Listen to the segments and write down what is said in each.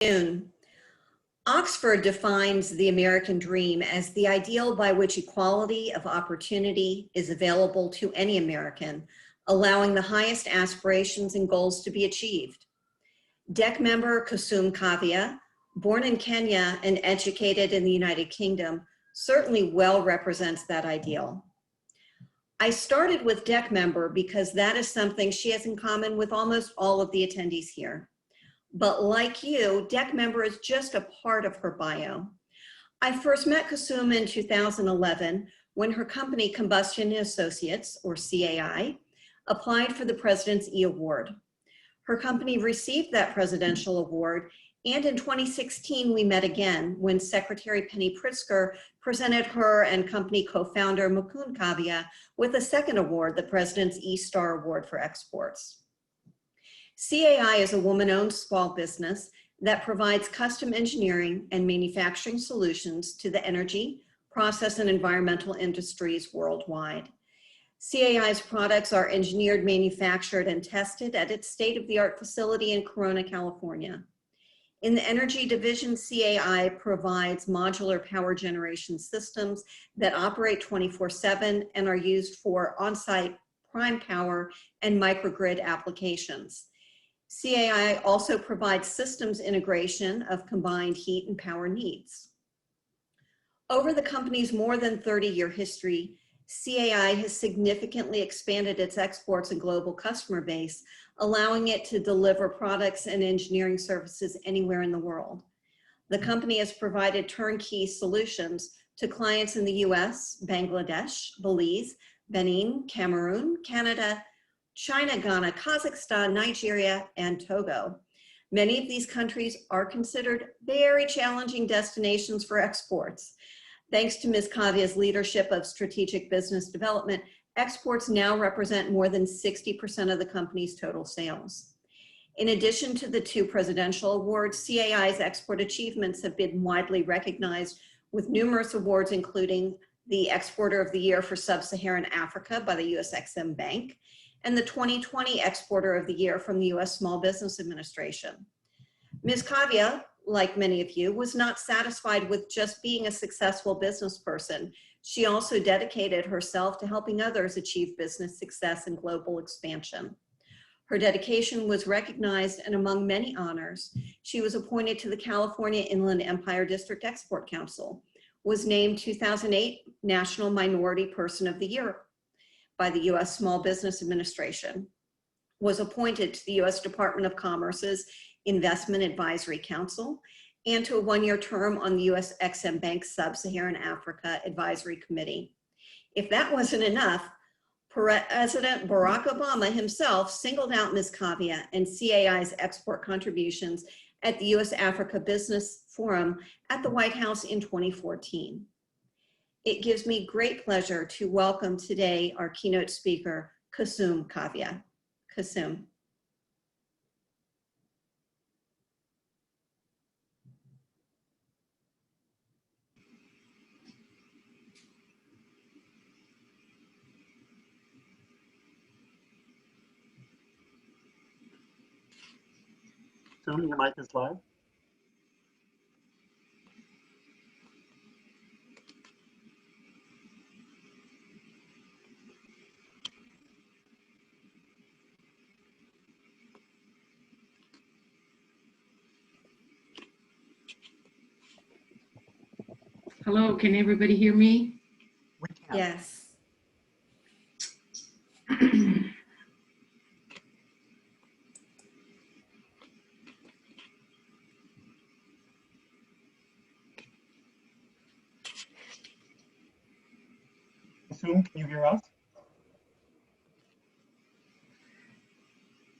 afternoon. Oxford defines the American dream as the ideal by which equality of opportunity is available to any American, allowing the highest aspirations and goals to be achieved. DEC member Kusim Kavia, born in Kenya and educated in the United Kingdom, certainly well represents that ideal. I started with DEC member because that is something she has in common with almost all of the attendees here. But like you, DEC member is just a part of her bio. I first met Kusim in 2011 when her company Combustion Associates, or CAI, applied for the President's E Award. Her company received that presidential award, and in 2016 we met again when Secretary Penny Pritzker presented her and company co-founder Mukund Kavia with a second award, the President's E-Star Award for Exports. CAI is a woman-owned small business that provides custom engineering and manufacturing solutions to the energy, process, and environmental industries worldwide. CAI's products are engineered, manufactured, and tested at its state-of-the-art facility in Corona, California. In the energy division, CAI provides modular power generation systems that operate 24/7 and are used for on-site prime power and microgrid applications. CAI also provides systems integration of combined heat and power needs. Over the company's more than 30-year history, CAI has significantly expanded its exports and global customer base, allowing it to deliver products and engineering services anywhere in the world. The company has provided turnkey solutions to clients in the US, Bangladesh, Belize, Benin, Cameroon, Canada, China, Ghana, Kazakhstan, Nigeria, and Togo. Many of these countries are considered very challenging destinations for exports. Thanks to Ms. Kavia's leadership of strategic business development, exports now represent more than 60% of the company's total sales. In addition to the 2 presidential awards, CAI's export achievements have been widely recognized with numerous awards, including the Exporter of the Year for Sub-Saharan Africa by the US Exim Bank, and the 2020 Exporter of the Year from the US Small Business Administration. Ms. Kavia, like many of you, was not satisfied with just being a successful business person. She also dedicated herself to helping others achieve business success and global expansion. Her dedication was recognized, and among many honors, she was appointed to the California Inland Empire District Export Council, was named 2008 National Minority Person of the Year by the US Small Business Administration, was appointed to the US Department of Commerce's Investment Advisory Council, and to a 1-year term on the US Exim Bank Sub-Saharan Africa Advisory Committee. If that wasn't enough, President Barack Obama himself singled out Ms. Kavia and CAI's export contributions at the US Africa Business Forum at the White House in 2014. It gives me great pleasure to welcome today our keynote speaker, Kusim Kavia. Kusim. Kusim, your mic is live. Hello, can everybody hear me? We can. Yes. Kusim, can you hear us?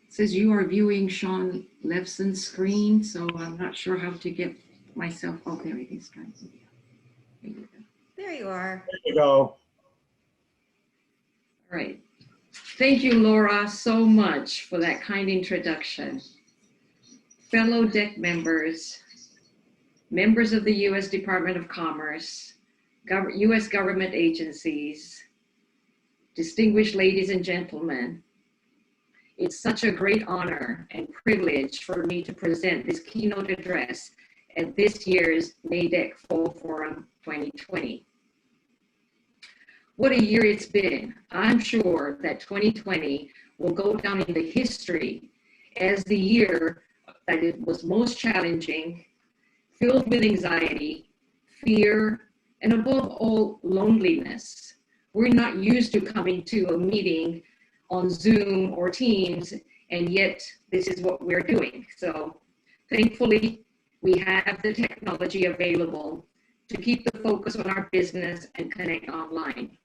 It says you are viewing Sean Levson's screen, so I'm not sure how to get myself. Oh, there it is, guys. There you go. There you are. There you go. All right. Thank you, Laura, so much for that kind introduction. Fellow DEC members, members of the U.S. Department of Commerce, U.S. government agencies, distinguished ladies and gentlemen, It's such a great honor and privilege for me to present this keynote address at this year's NADEC Fall Forum 2020. What a year it's been. I'm sure that 2020 will go down in the history as the year that it was most challenging, filled with anxiety, fear, and above all, loneliness. We're not used to coming to a meeting on Zoom or Teams, and yet this is what we're doing. So thankfully, we have the technology available to keep the focus on our business and connect online.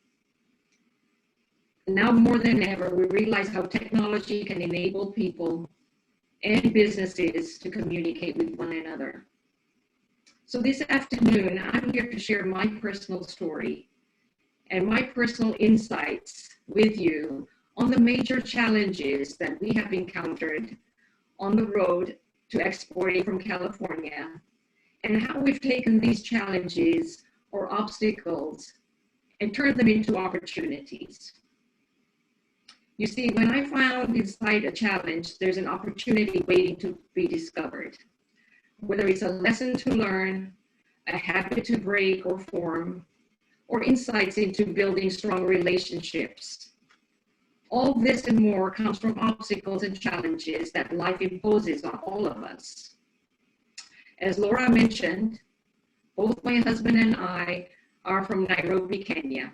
Now more than ever, we realize how technology can enable people and businesses to communicate with one another. So this afternoon, I'm here to share my personal story and my personal insights with you on the major challenges that we have encountered on the road to exporting from California, and how we've taken these challenges or obstacles and turned them into opportunities. You see, when I found inside a challenge, there's an opportunity waiting to be discovered. Whether it's a lesson to learn, a habit to break or form, or insights into building strong relationships. All this and more comes from obstacles and challenges that life imposes on all of us. As Laura mentioned, both my husband and I are from Nairobi, Kenya,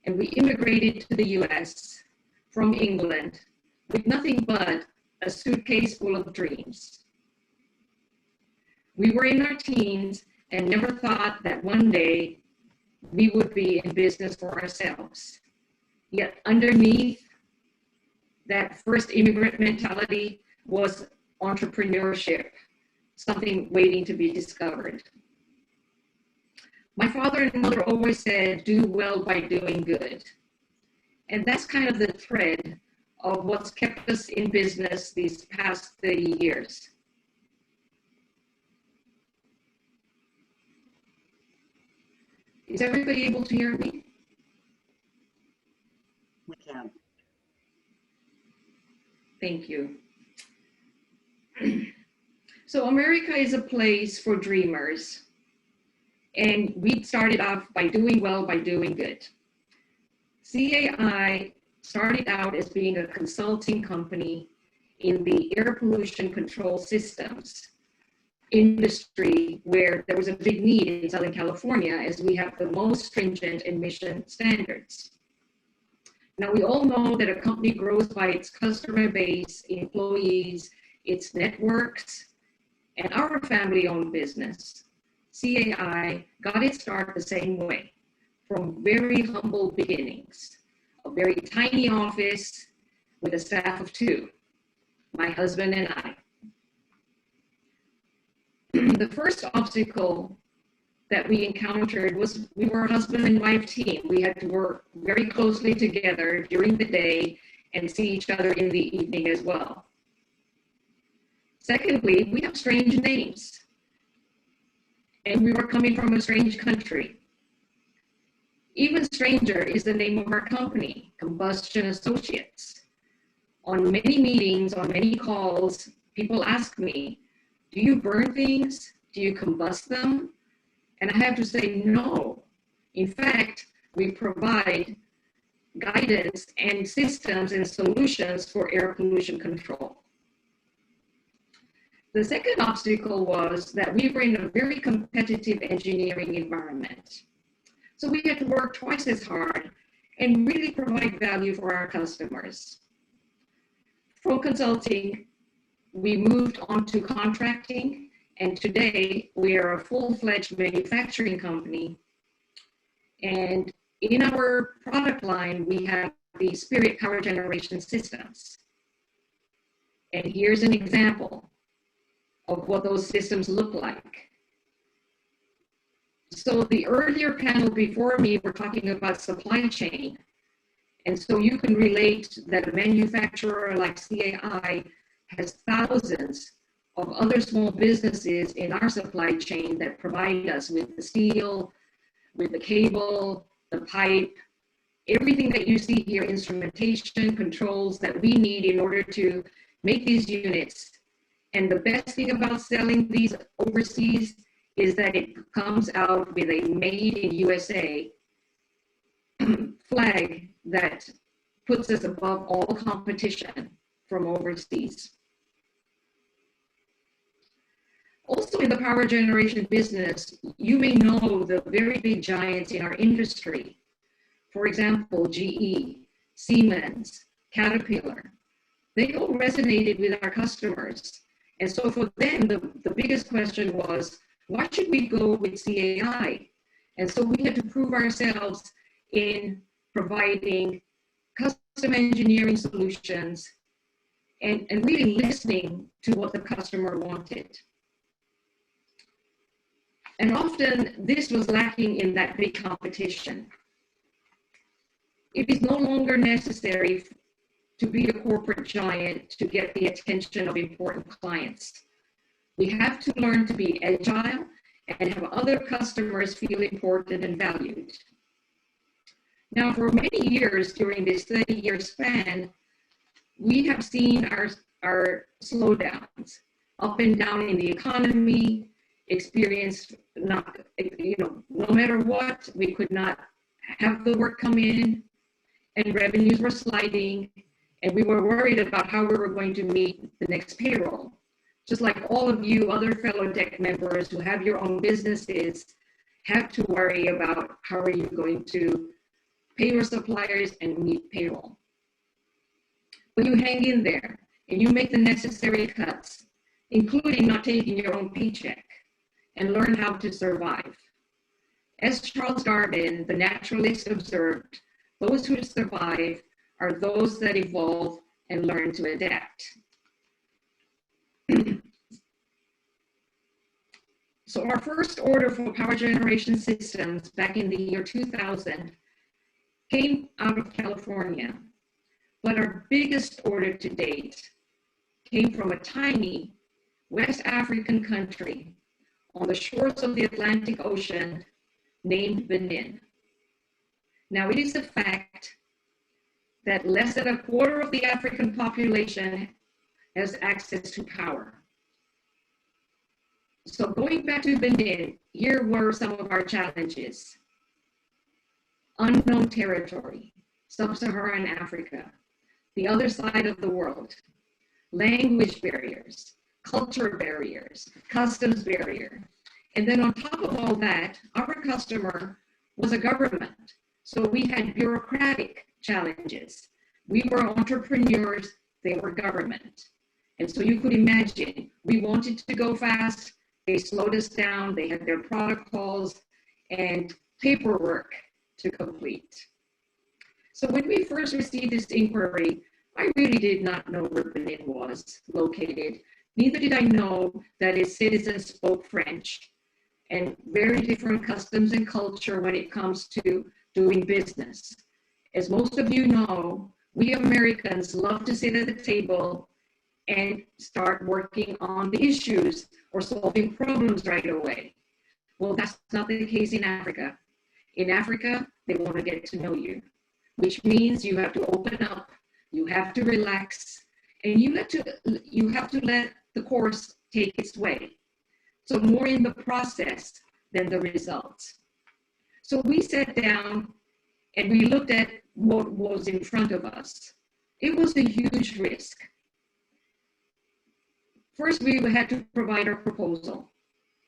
and we immigrated to the US from England with nothing but a suitcase full of dreams. We were in our teens and never thought that one day we would be in business for ourselves. Yet underneath that first immigrant mentality was entrepreneurship, something waiting to be discovered. My father and mother always said, do well by doing good. And that's kind of the thread of what's kept us in business these past 30 years. Is everybody able to hear me? We can. Thank you. So America is a place for dreamers. And we started off by doing well by doing good. CAI started out as being a consulting company in the air pollution control systems industry, where there was a big need in Southern California, as we have the most stringent emission standards. Now, we all know that a company grows by its customer base, employees, its networks, and our family-owned business, CAI, got its start the same way, from very humble beginnings. A very tiny office with a staff of 2, my husband and I. The first obstacle that we encountered was we were a husband and wife team. We had to work very closely together during the day and see each other in the evening as well. Secondly, we have strange names. And we were coming from a strange country. Even stranger is the name of our company, Combustion Associates. On many meetings, on many calls, people ask me, do you burn things? Do you combust them? And I have to say no. In fact, we provide guidance and systems and solutions for air pollution control. The second obstacle was that we were in a very competitive engineering environment. So we had to work twice as hard and really provide value for our customers. From consulting, we moved on to contracting, and today we are a full-fledged manufacturing company. And in our product line, we have the Spirit power generation systems. And here's an example of what those systems look like. So the earlier panel before me, we're talking about supply chain. And so you can relate that a manufacturer like CAI has thousands of other small businesses in our supply chain that provide us with the steel, with the cable, the pipe, Everything that you see here, instrumentation, controls that we need in order to make these units. And the best thing about selling these overseas is that it comes out with a made in USA flag that puts us above all competition from overseas. Also in the power generation business, you may know the very big giants in our industry. For example, GE, Siemens, Caterpillar. They all resonated with our customers. And so for them, the biggest question was, why should we go with CAI? And so we had to prove ourselves in providing custom engineering solutions and really listening to what the customer wanted. And often this was lacking in that big competition. It is no longer necessary to be a corporate giant to get the attention of important clients. We have to learn to be agile and have other customers feel important and valued. Now, for many years during this 30-year span, we have seen our slowdowns up and down in the economy, experienced not, no matter what, we could not have the work come in, and revenues were sliding, and we were worried about how we were going to meet the next payroll. Just like all of you other fellow DEC members who have your own businesses have to worry about how are you going to pay your suppliers and meet payroll. But you hang in there and you make the necessary cuts, including not taking your own paycheck, and learn how to survive. As Charles Darwin, the naturalist, observed, those who survive are those that evolve and learn to adapt. So our first order for power generation systems back in the year 2000 came out of California, but our biggest order to date came from a tiny West African country on the shores of the Atlantic Ocean named Benin. Now, it is a fact that less than a quarter of the African population has access to power. So going back to Benin, here were some of our challenges. Unknown territory, sub-Saharan Africa, the other side of the world, language barriers, culture barriers, customs barrier. And then on top of all that, our customer was a government. So we had bureaucratic challenges. We were entrepreneurs, they were government. And so you could imagine, we wanted to go fast, they slowed us down, they had their protocols and paperwork to complete. So when we first received this inquiry, I really did not know where Benin was located. Neither did I know that its citizens spoke French, and very different customs and culture when it comes to doing business. As most of you know, we Americans love to sit at the table and start working on the issues or solving problems right away. Well, that's not the case in Africa. In Africa, they want to get to know you, which means you have to open up, you have to relax, and you have to let the course take its way. So more in the process than the results. So we sat down and we looked at what was in front of us. It was a huge risk. First, we had to provide our proposal,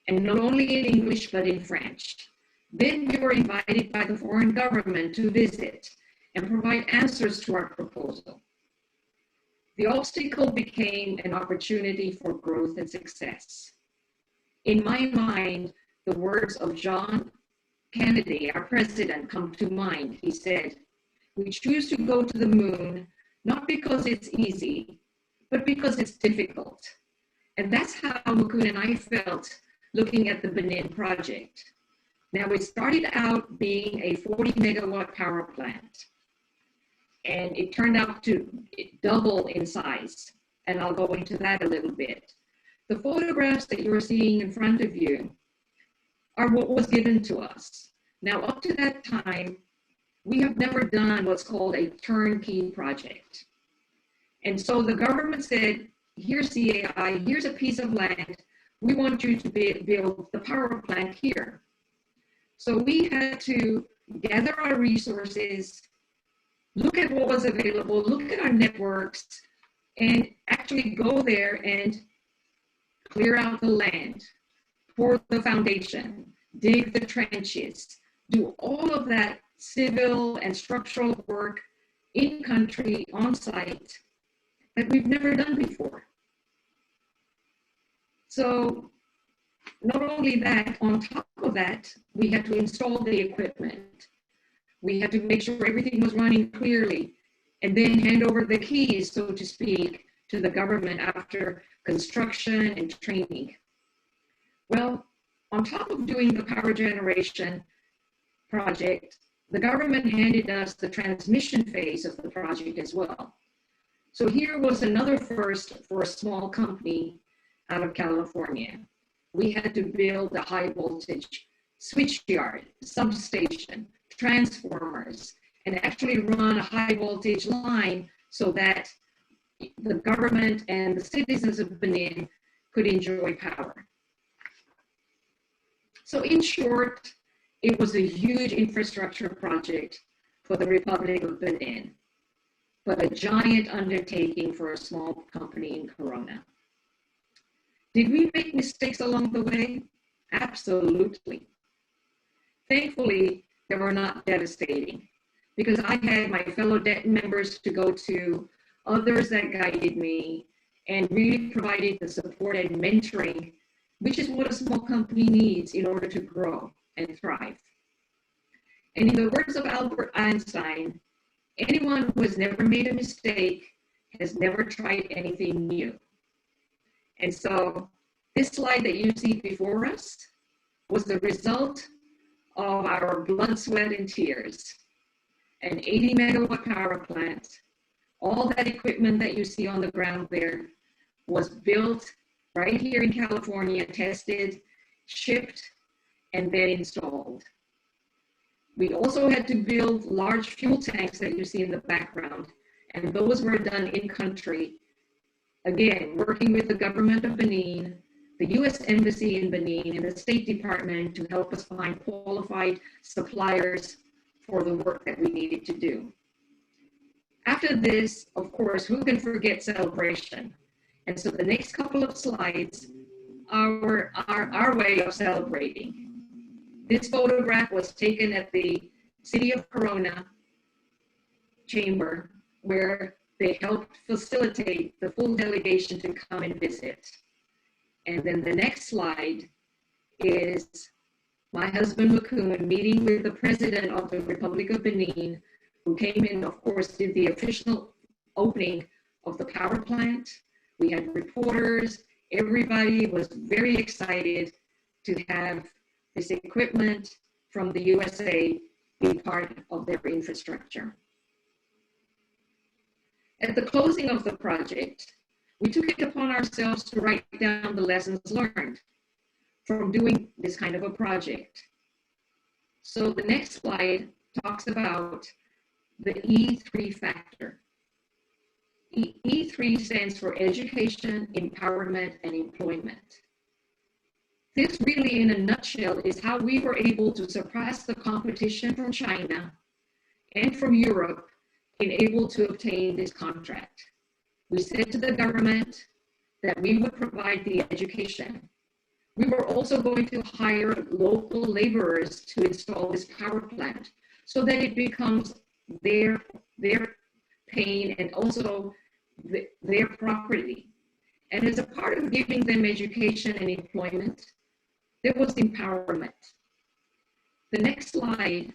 and not only in English, but in French. Then we were invited by the foreign government to visit and provide answers to our proposal. The obstacle became an opportunity for growth and success. In my mind, the words of John Kennedy, our president, come to mind. He said, "We choose to go to the moon, not because it's easy, but because it's difficult." And that's how Mukun and I felt looking at the Benin project. Now, it started out being a 40 megawatt power plant, and it turned out to double in size. And I'll go into that a little bit. The photographs that you're seeing in front of you are what was given to us. Now, up to that time, we have never done what's called a turnkey project. And so the government said, here's CAI, here's a piece of land. We want you to build the power plant here. So we had to gather our resources, look at what was available, look at our networks, and actually go there and clear out the land, pour the foundation, dig the trenches, do all of that civil and structural work in country, on site, that we've never done before. So not only that, on top of that, we had to install the equipment. We had to make sure everything was running clearly, and then hand over the keys, so to speak, to the government after construction and training. Well, on top of doing the power generation project, the government handed us the transmission phase of the project as well. So here was another first for a small company out of California. We had to build a high voltage switchyard, substation, transformers, and actually run a high voltage line so that the government and the citizens of Benin could enjoy power. So in short, it was a huge infrastructure project for the Republic of Benin, but a giant undertaking for a small company in Corona. Did we make mistakes along the way? Absolutely. Thankfully, they were not devastating, because I had my fellow debt members to go to, others that guided me, and really provided the support and mentoring, which is what a small company needs in order to grow and thrive. And in the words of Albert Einstein, anyone who has never made a mistake has never tried anything new. And so this slide that you see before us was the result of our blood, sweat, and tears. An 80 megawatt power plant, all that equipment that you see on the ground there was built right here in California, tested, shipped, and then installed. We also had to build large fuel tanks that you see in the background, and those were done in country. Again, working with the government of Benin, the US Embassy in Benin, and the State Department to help us find qualified suppliers for the work that we needed to do. After this, of course, who can forget celebration? And so the next couple of slides are our way of celebrating. This photograph was taken at the City of Corona chamber, where they helped facilitate the full delegation to come and visit. And then the next slide is my husband, Makun, meeting with the president of the Republic of Benin, who came in, of course, did the official opening of the power plant. We had reporters. Everybody was very excited to have this equipment from the USA be part of their infrastructure. At the closing of the project, we took it upon ourselves to write down the lessons learned from doing this kind of a project. So the next slide talks about the E3 factor. E3 stands for education, empowerment, and employment. This really, in a nutshell, is how we were able to surpass the competition from China and from Europe in able to obtain this contract. We said to the government that we would provide the education. We were also going to hire local laborers to install this power plant so that it becomes their pain and also their property. And as a part of giving them education and employment, there was empowerment. The next slide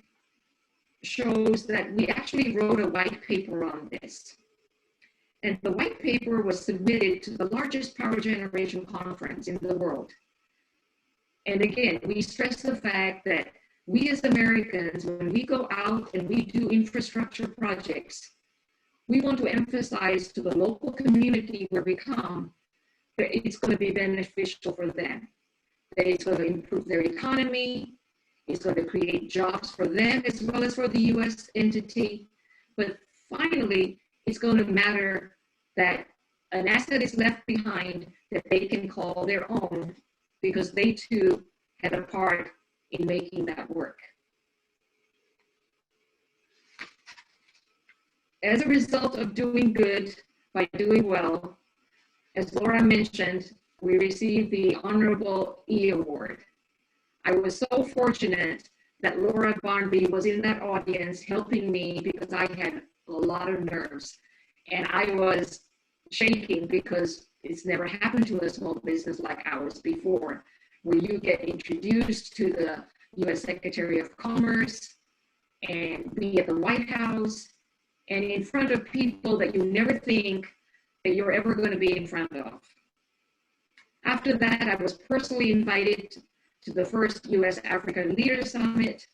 shows that we actually wrote a white paper on this. And the white paper was submitted to the largest power generation conference in the world. And again, we stress the fact that we as Americans, when we go out and we do infrastructure projects, we want to emphasize to the local community where we come that it's going to be beneficial for them, that it's going to improve their economy, It's going to create jobs for them as well as for the US entity. But finally, it's going to matter that an asset is left behind that they can call their own because they too had a part in making that work. As a result of doing good by doing well, as Laura mentioned, we received the Honorable E Award. I was so fortunate that Laura Barnby was in that audience helping me because I had a lot of nerves and I was shaking because it's never happened to a small business like ours before, where you get introduced to the US Secretary of Commerce and be at the White House and in front of people that you never think that you're ever going to be in front of. After that, I was personally invited to the first US Africa Leaders Summit,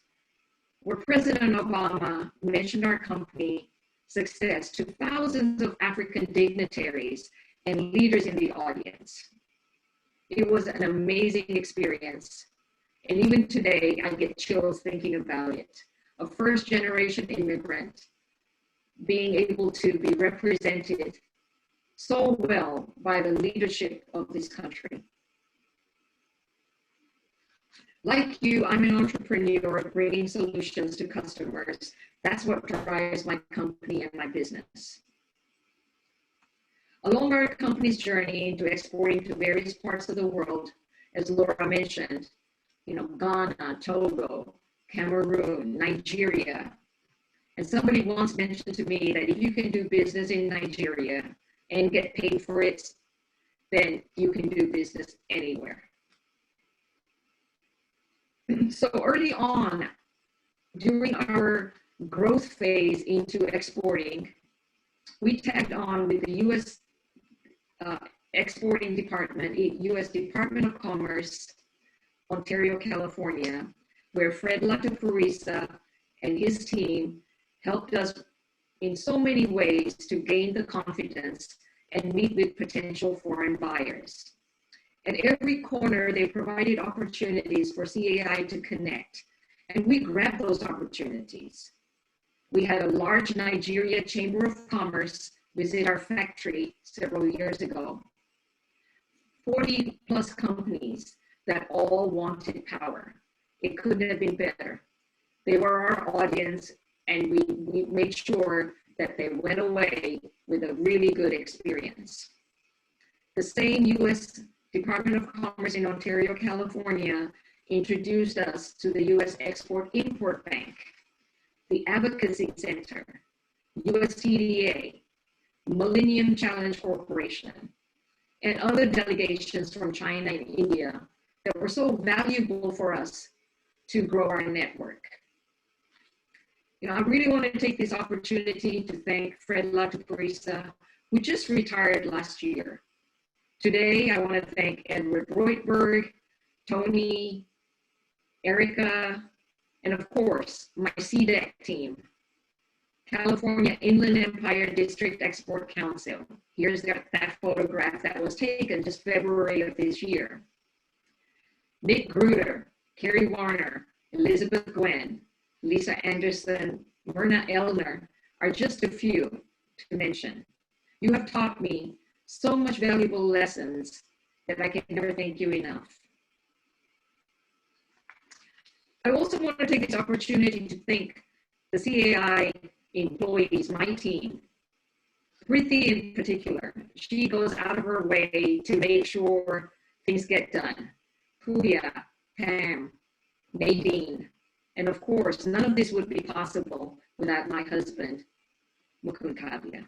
where President Obama mentioned our company success to thousands of African dignitaries and leaders in the audience. It was an amazing experience. And even today, I get chills thinking about it. A first-generation immigrant being able to be represented so well by the leadership of this country. Like you, I'm an entrepreneur bringing solutions to customers. That's what drives my company and my business. Along our company's journey into exporting to various parts of the world, as Laura mentioned, Ghana, Togo, Cameroon, Nigeria. And somebody once mentioned to me that if you can do business in Nigeria and get paid for it, then you can do business anywhere. So early on, during our growth phase into exporting, we tagged on with the U.S. Exporting Department, U.S. Department of Commerce, Ontario, California, where Fred Latapurisa and his team helped us in so many ways to gain the confidence and meet with potential foreign buyers. At every corner, they provided opportunities for CAI to connect, and we grabbed those opportunities. We had a large Nigeria Chamber of Commerce visit our factory several years ago. 40 plus companies that all wanted power. It couldn't have been better. They were our audience, and we made sure that they went away with a really good experience. The same U.S. Department of Commerce in Ontario, California, introduced us to the U.S. Export-Import Bank, the Advocacy Center, USTDA, Millennium Challenge Corporation, and other delegations from China and India that were so valuable for us to grow our network. I really want to take this opportunity to thank Fred Latapurisa, who just retired last year. Today, I want to thank Edward Reutberg, Tony, Erica, and of course, my CDEC team, California Inland Empire District Export Council. Here's that photograph that was taken just February of this year. Nick Gruder, Kerry Warner, Elizabeth Gwen, Lisa Anderson, Myrna Elner are just a few to mention. You have taught me so much valuable lessons that I can never thank you enough. I also want to take this opportunity to thank the CAI employees, my team. Priti in particular, she goes out of her way to make sure things get done. Kavia, Pam, Nadine, and of course, none of this would be possible without my husband, Mukund Kavia.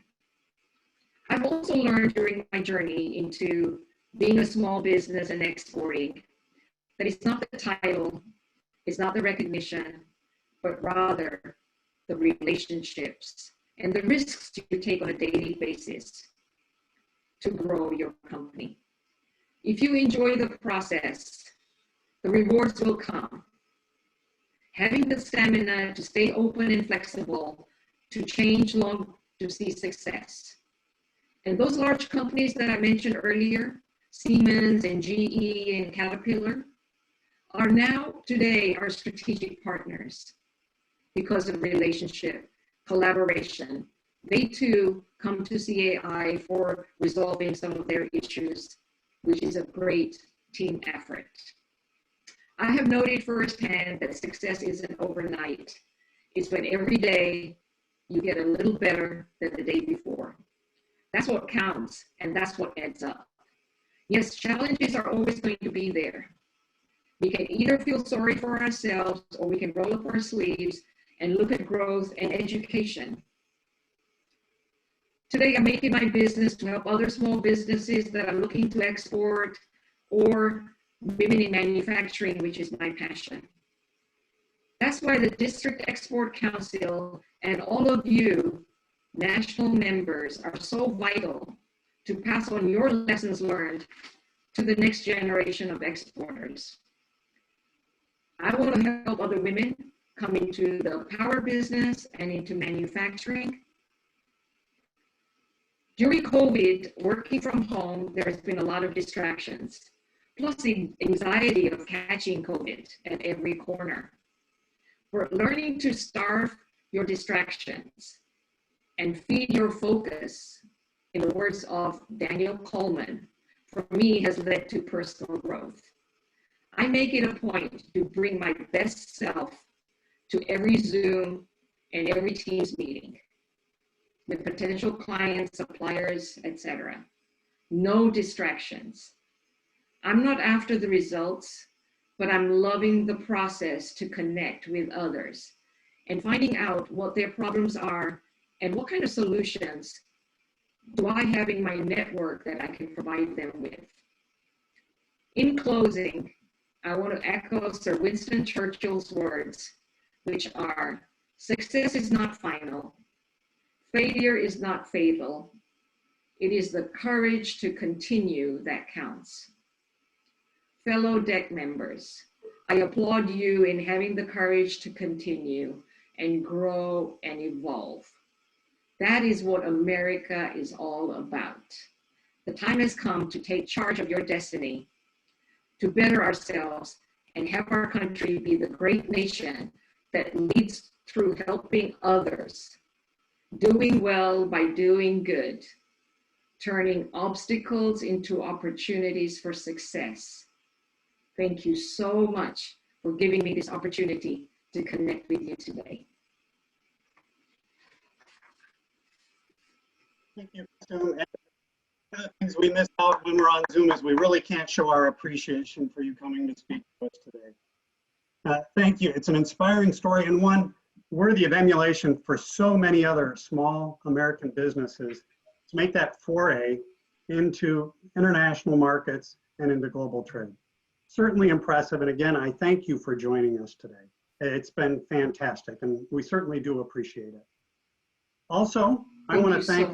I've also learned during my journey into being a small business and exporting that it's not the title, it's not the recognition, but rather the relationships and the risks you take on a daily basis to grow your company. If you enjoy the process, the rewards will come. Having the stamina to stay open and flexible, to change long to see success. And those large companies that I mentioned earlier, Siemens and GE and Caterpillar, are now today our strategic partners because of relationship, collaboration. They too come to CAI for resolving some of their issues, which is a great team effort. I have noted firsthand that success isn't overnight. It's when every day you get a little better than the day before. That's what counts, and that's what adds up. Yes, challenges are always going to be there. We can either feel sorry for ourselves or we can roll up our sleeves and look at growth and education. Today, I'm making my business to help other small businesses that are looking to export or women in manufacturing, which is my passion. That's why the District Export Council and all of you national members are so vital to pass on your lessons learned to the next generation of exporters. I want to help other women come into the power business and into manufacturing. During COVID, working from home, there's been a lot of distractions, plus the anxiety of catching COVID at every corner. We're learning to starve your distractions and feed your focus, in the words of Daniel Coleman, for me has led to personal growth. I make it a point to bring my best self to every Zoom and every Teams meeting with potential clients, suppliers, etc. No distractions. I'm not after the results, but I'm loving the process to connect with others and finding out what their problems are and what kind of solutions do I have in my network that I can provide them with. In closing, I want to echo Sir Winston Churchill's words, which are, success is not final, failure is not fatal, it is the courage to continue that counts. Fellow DEC members, I applaud you in having the courage to continue and grow and evolve. That is what America is all about. The time has come to take charge of your destiny, to better ourselves and have our country be the great nation that leads through helping others, doing well by doing good, turning obstacles into opportunities for success. Thank you so much for giving me this opportunity to connect with you today. Thank you, Kusim. One of the things we miss out when we're on Zoom is we really can't show our appreciation for you coming to speak to us today. Thank you. It's an inspiring story and one worthy of emulation for so many other small American businesses to make that foray into international markets and into global trade. Certainly impressive. And again, I thank you for joining us today. It's been fantastic and we certainly do appreciate it. Also, I want to thank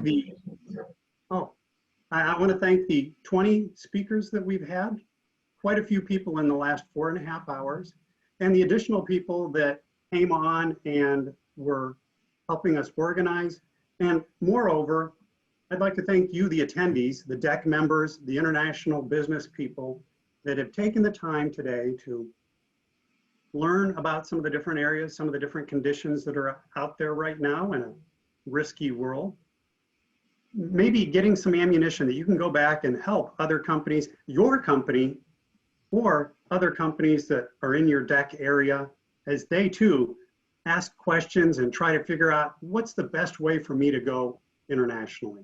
I want to thank the 20 speakers that we've had, quite a few people in the last 4.5 hours, and the additional people that came on and were helping us organize. And moreover, I'd like to thank you, the attendees, the DEC members, the international business people that have taken the time today to learn about some of the different areas, some of the different conditions that are out there right now in a risky world. Maybe getting some ammunition that you can go back and help other companies, your company, or other companies that are in your DEC area, as they too ask questions and try to figure out what's the best way for me to go internationally.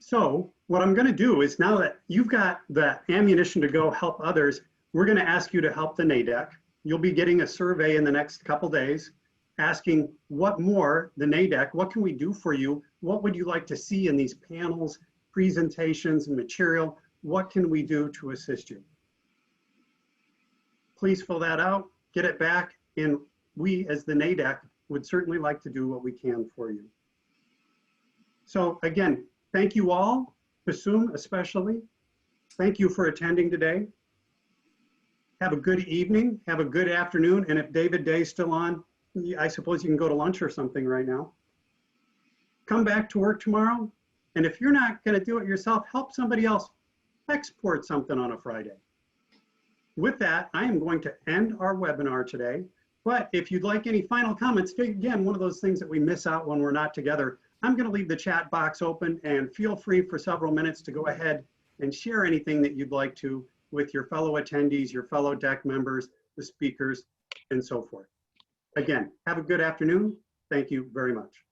So what I'm going to do is, now that you've got the ammunition to go help others, we're going to ask you to help the NADEC. You'll be getting a survey in the next couple days asking what more, the NADEC, what can we do for you? What would you like to see in these panels, presentations, and material? What can we do to assist you? Please fill that out, get it back, and we as the NADEC would certainly like to do what we can for you. So again, thank you all, Kusim especially. Thank you for attending today. Have a good evening, have a good afternoon, and if David Day's still on, I suppose you can go to lunch or something right now. Come back to work tomorrow, and if you're not going to do it yourself, help somebody else export something on a Friday. With that, I am going to end our webinar today. But if you'd like any final comments, again, one of those things that we miss out when we're not together, I'm going to leave the chat box open and feel free for several minutes to go ahead and share anything that you'd like to with your fellow attendees, your fellow DEC members, the speakers, and so forth. Again, have a good afternoon. Thank you very much.